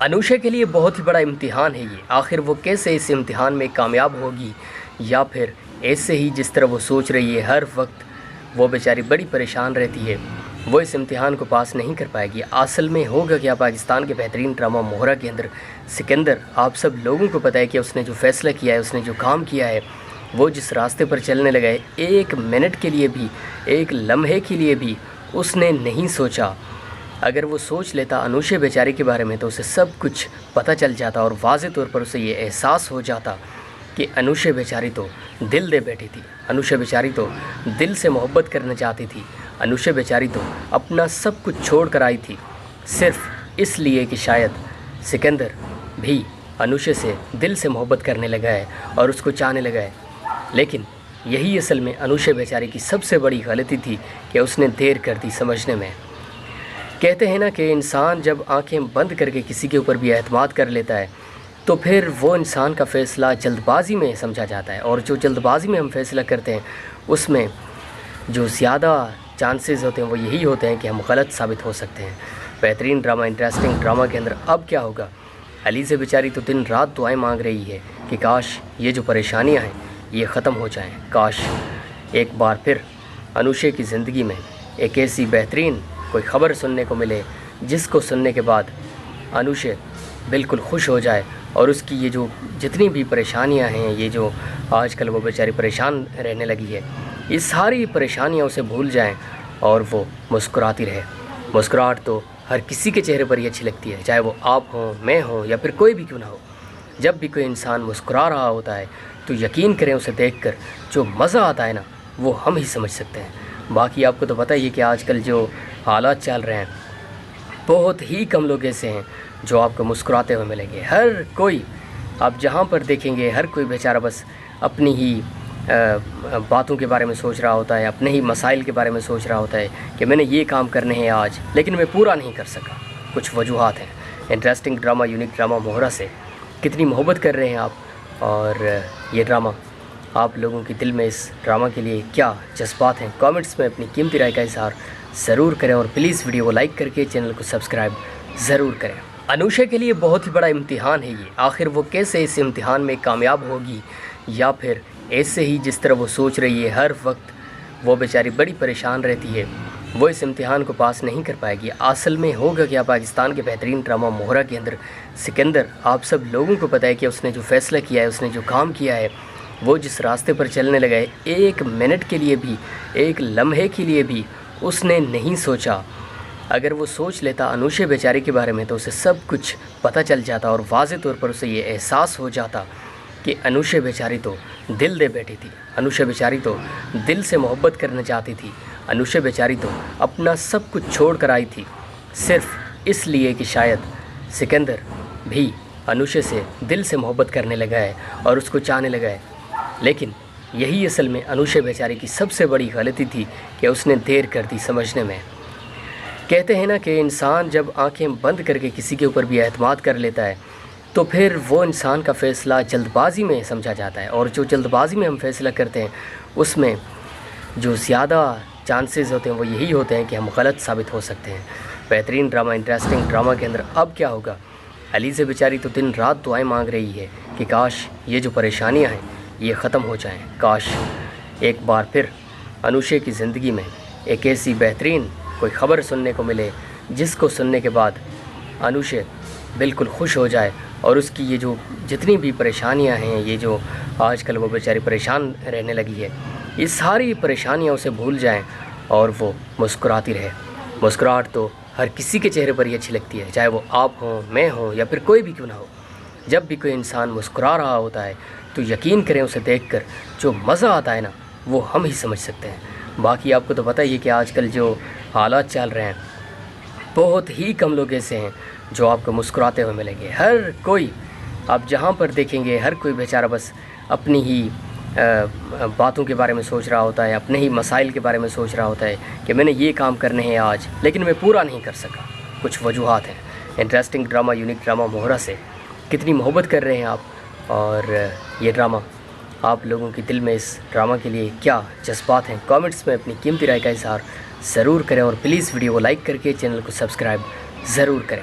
انوشا کے لیے بہت ہی بڑا امتحان ہے یہ. آخر وہ کیسے اس امتحان میں کامیاب ہوگی، یا پھر ایسے ہی جس طرح وہ سوچ رہی ہے ہر وقت وہ بیچاری بڑی پریشان رہتی ہے، وہ اس امتحان کو پاس نہیں کر پائے گی. اصل میں ہوگا کیا؟ پاکستان کے بہترین ڈرامہ مہرہ کے اندر سکندر، آپ سب لوگوں کو پتہ ہے کہ اس نے جو فیصلہ کیا ہے، اس نے جو کام کیا ہے، وہ جس راستے پر چلنے لگا ہے، ایک منٹ کے لیے بھی، ایک لمحے کے لیے بھی اس نے نہیں سوچا. اگر وہ سوچ لیتا انوشا بیچاری کے بارے میں تو اسے سب کچھ پتہ چل جاتا، اور واضح طور پر اسے یہ احساس ہو جاتا کہ انوشا بیچاری تو دل دے بیٹھی تھی، انوشا بیچاری تو دل سے محبت کرنا چاہتی تھی، انوشا بیچاری تو اپنا سب کچھ چھوڑ کر آئی تھی صرف اس لیے کہ شاید سکندر بھی انوشا سے دل سے محبت کرنے لگا ہے اور اس کو چاہنے لگا ہے. لیکن یہی اصل میں انوشا بیچاری کی سب سے بڑی غلطی تھی کہ اس نے دیر کر دی سمجھنے میں. کہتے ہیں نا کہ انسان جب آنکھیں بند کر کے کسی کے اوپر بھی اعتماد کر لیتا ہے تو پھر وہ انسان کا فیصلہ جلد بازی میں سمجھا جاتا ہے، اور جو جلد بازی میں ہم فیصلہ کرتے ہیں اس میں جو زیادہ چانسز ہوتے ہیں وہ یہی ہوتے ہیں کہ ہم غلط ثابت ہو سکتے ہیں. بہترین ڈرامہ، انٹرسٹنگ ڈرامہ کے اندر اب کیا ہوگا؟ علیزہ بیچاری تو دن رات دعائیں مانگ رہی ہے کہ کاش یہ جو پریشانیاں ہیں یہ ختم ہو جائیں، کاش ایک بار پھر انوشا کی زندگی میں ایک ایسی بہترین کوئی خبر سننے کو ملے جس کو سننے کے بعد انوشا بالکل خوش ہو جائے، اور اس کی یہ جو جتنی بھی پریشانیاں ہیں، یہ جو آج کل وہ بیچاری پریشان رہنے لگی ہے، یہ ساری پریشانیاں اسے بھول جائیں اور وہ مسکراتی رہے. مسکراہٹ تو ہر کسی کے چہرے پر ہی اچھی لگتی ہے، چاہے وہ آپ ہوں، میں ہوں، یا پھر کوئی بھی کیوں نہ ہو. جب بھی کوئی انسان مسکرا رہا ہوتا ہے تو یقین کریں اسے دیکھ کر جو مزہ آتا ہے نا وہ ہم ہی سمجھ سکتے ہیں. باقی آپ کو تو پتہ ہی ہے کہ آج کل جو حالات چل رہے ہیں بہت ہی کم لوگ ایسے ہیں جو آپ کو مسکراتے ہوئے ملیں گے. ہر کوئی آپ جہاں پر دیکھیں گے ہر کوئی بیچارہ بس اپنی ہی باتوں کے بارے میں سوچ رہا ہوتا ہے، اپنے ہی مسائل کے بارے میں سوچ رہا ہوتا ہے کہ میں نے یہ کام کرنے ہیں آج لیکن میں پورا نہیں کر سکا. کچھ وجوہات ہیں. انٹرسٹنگ ڈرامہ، یونیک ڈرامہ مہرہ سے کتنی محبت کر رہے ہیں آپ، اور یہ ڈرامہ آپ لوگوں کے دل میں اس ڈرامہ کے لیے کیا جذبات ہیں؟ کامنٹس میں اپنی قیمتی رائے کا اظہار ضرور کریں، اور پلیز ویڈیو کو لائک کر کے چینل کو سبسکرائب ضرور کریں. انوشا کے لیے بہت ہی بڑا امتحان ہے یہ. آخر وہ کیسے اس امتحان میں کامیاب ہوگی، یا پھر ایسے ہی جس طرح وہ سوچ رہی ہے ہر وقت وہ بیچاری بڑی پریشان رہتی ہے، وہ اس امتحان کو پاس نہیں کر پائے گی. اصل میں ہوگا کیا؟ پاکستان کے بہترین ڈرامہ مہرہ کے اندر سکندر، آپ سب لوگوں کو پتہ ہے کہ اس نے جو فیصلہ کیا ہے، اس نے جو کام کیا ہے، وہ جس راستے پر چلنے لگا ہے، ایک منٹ کے لیے بھی، ایک لمحے کے لیے بھی اس نے نہیں سوچا. اگر وہ سوچ لیتا انوشا بیچاری کے بارے میں تو اسے سب کچھ پتہ چل جاتا، اور واضح طور پر اسے یہ احساس ہو جاتا کہ انوشا بیچاری تو دل دے بیٹھی تھی، انوشا بیچاری تو دل سے محبت کرنا چاہتی تھی، انوشا بیچاری تو اپنا سب کچھ چھوڑ کر آئی تھی صرف اس لیے کہ شاید سکندر بھی انوشا سے دل سے محبت کرنے لگا ہے اور اس کو چاہنے لگا ہے. لیکن یہی اصل میں انوشا بیچاری کی سب سے بڑی غلطی تھی کہ اس نے دیر کر دی سمجھنے میں. کہتے ہیں نا کہ انسان جب آنکھیں بند کر کے کسی کے اوپر بھی اعتماد کر لیتا ہے تو پھر وہ انسان کا فیصلہ جلد بازی میں سمجھا جاتا ہے، اور جو جلد بازی میں ہم فیصلہ کرتے ہیں اس میں جو زیادہ چانسز ہوتے ہیں وہ یہی ہوتے ہیں کہ ہم غلط ثابت ہو سکتے ہیں. بہترین ڈرامہ، انٹرسٹنگ ڈرامہ کے اندر اب کیا ہوگا؟ علیزہ بیچاری تو دن رات دعائیں مانگ رہی ہے کہ کاش یہ جو پریشانیاں ہیں یہ ختم ہو جائیں، کاش ایک بار پھر انوشا کی زندگی میں ایک ایسی بہترین کوئی خبر سننے کو ملے جس کو سننے کے بعد انوشا بالکل خوش ہو جائے، اور اس کی یہ جو جتنی بھی پریشانیاں ہیں، یہ جو آج کل وہ بیچاری پریشان رہنے لگی ہے، یہ ساری پریشانیاں اسے بھول جائیں اور وہ مسکراتی رہے. مسکراہٹ تو ہر کسی کے چہرے پر ہی اچھی لگتی ہے، چاہے وہ آپ ہوں، میں ہوں، یا پھر کوئی بھی کیوں نہ ہو. جب بھی کوئی انسان مسکرا رہا ہوتا ہے تو یقین کریں اسے دیکھ کر جو مزہ آتا ہے نا وہ ہم ہی سمجھ سکتے ہیں. باقی آپ کو تو پتہ ہی ہے کہ آج کل جو حالات چل رہے ہیں بہت ہی کم لوگ ایسے ہیں جو آپ کو مسکراتے ہوئے ملیں گے. ہر کوئی آپ جہاں پر دیکھیں گے ہر کوئی بیچارہ بس اپنی ہی باتوں کے بارے میں سوچ رہا ہوتا ہے، اپنے ہی مسائل کے بارے میں سوچ رہا ہوتا ہے کہ میں نے یہ کام کرنے ہیں آج لیکن میں پورا نہیں کر سکا. کچھ وجوہات ہیں. انٹرسٹنگ ڈرامہ، یونیک ڈرامہ مہرہ سے کتنی محبت کر رہے ہیں آپ، اور یہ ڈرامہ آپ لوگوں کے دل میں اس ڈرامہ کے لیے کیا جذبات ہیں؟ کامنٹس میں اپنی قیمتی رائے کا اظہار ضرور کریں، اور پلیز ویڈیو کو لائک کر کے چینل کو سبسکرائب ضرور کریں.